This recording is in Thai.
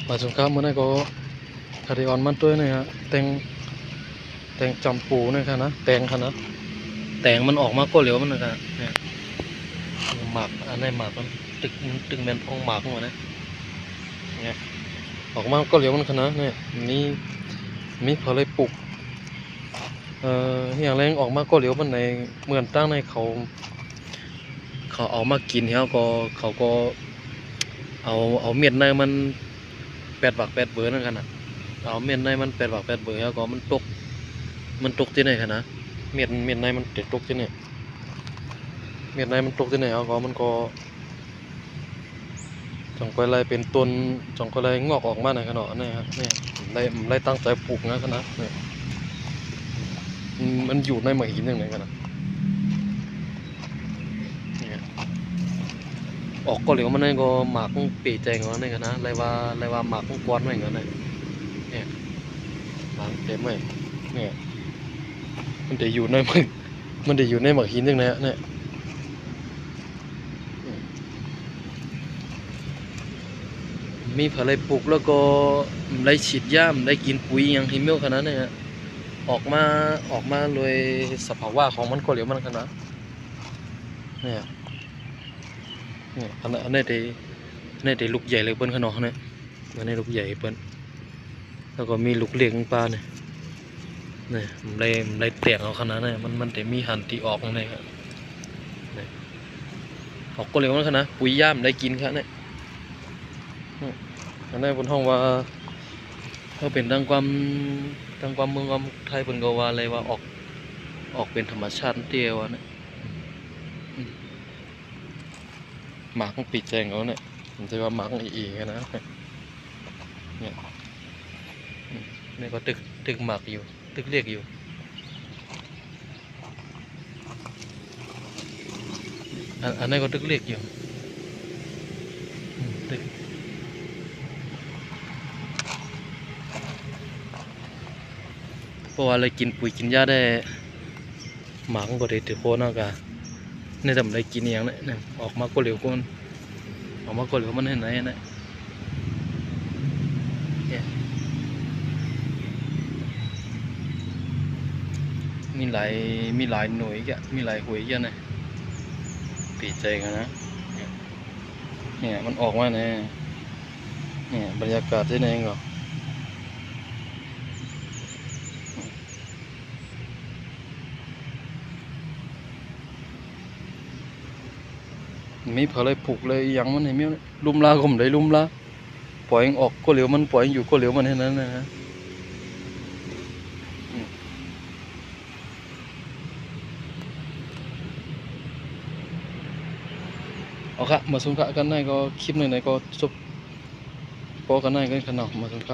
มาสงครามเมื่อไหร่ก็คาริออนมันตัวนี่ฮะแตงจำปูนี่ค่ะนะแตงค่ะนะแตงมันออกมาก็เหลียวมันนะเนี่ยหมากอันนี้หมากมันตึกแมนพองหมากหัวนะเนี่ยออกมาก็เหลียวมันค่ะนะเนี่ยมีพอเลยปลูกอย่างแรงออกมาก็เหลียวมันในเหมือนตั้งในเขาเอามากินแล้วก็เขาก็เอาเม็ดในมัน8 บัก 8 เบอร์นั่นกันนะเอาเม็ดในมัน8 บัก 8 เบอร์แล้วก็มันตกที่ไหนคะนะเม็ดในมันตกที่ไหนเม็ดในมันตกที่ไหนเอาก็มันก็จังก็เลยเป็นต้นจังก็เลยงอกออกมาในขนาดนี้ครับเนี่ยได้ตั้งใจปลูกนะคณะเนี่ยมันอยู่ในหมากหินอย่างไรกันนะเนี่ยออกก็เหลียวมันนี่ก็หมากปีแจงแล้วนี่กันนะเลยว่าหมากกวนไว้อย่างนั้นเนี่ยหมากเต็มเลยเนี่ยมันจะอยู่ในหมากหินอย่างไรเนี่ยมีผลายปลูกแล้วก็ได้ฉีดยาได้กินปุ๋ยอย่างที่เมี่ยวขนาดนี้ออกมาเลยสภาวะของมันก็เหลียวมันขนาดเนี่ยอันนี้ได้ลูกใหญ่เลยเปิ้นขนาดเนี่ยอันนี้ลูกใหญ่เปิ้นแล้วก็มีลูกเลี้ยงปลาเนี่ยมันได้แตกเอาขนาดนี้มันแต่มีหันที่ออกนั่นเองครับเนี่ยออกก็เหลียวมันขนาดปุ๋ยยามได้กินครับเนี่ยอันนี้บนห้องว่าเขาเป็นทางความเมืองความไทยเป็นก็ว่าอะไรว่าออกเป็นธรรมชาติเดียวนะหมากของปีแจงเขาเนี่ยมันจะว่าหมากของอีกันนะเนี่ยนี่ก็ตึกหมากอยู่ตึกเรียกอยู่อันนี้ก็ตึกเรียกอยู่ตึกเพราะว่าอะไรกินปุ๋ยกินหญ้าได้หมากก็ได้ถือโคน่ากาในทำได้กินอย่างนี้ออกมาก็เหลวก้นออกมาก็เหลวมันเห็นไหนนะมีหลายหน่วยแกมีหลายหวยเยอะนะปีใจกันนะเนี่ยมันออกมาเนี่ยบรรยากาศที่ไหนก็มีเผลอปลูกเลยอย่างมันเห็นไหมลุ่มลาก็ไม่ได้ลุ่มลาปล่อยออกก็เหลียวมันปล่อยอยู่ก็เหลียวมันเท่านั้นนะเอาค่ะมาสุนทรกันได้ก็คลิปไหนก็จบพอกันได้กันขนาดมาสุนทร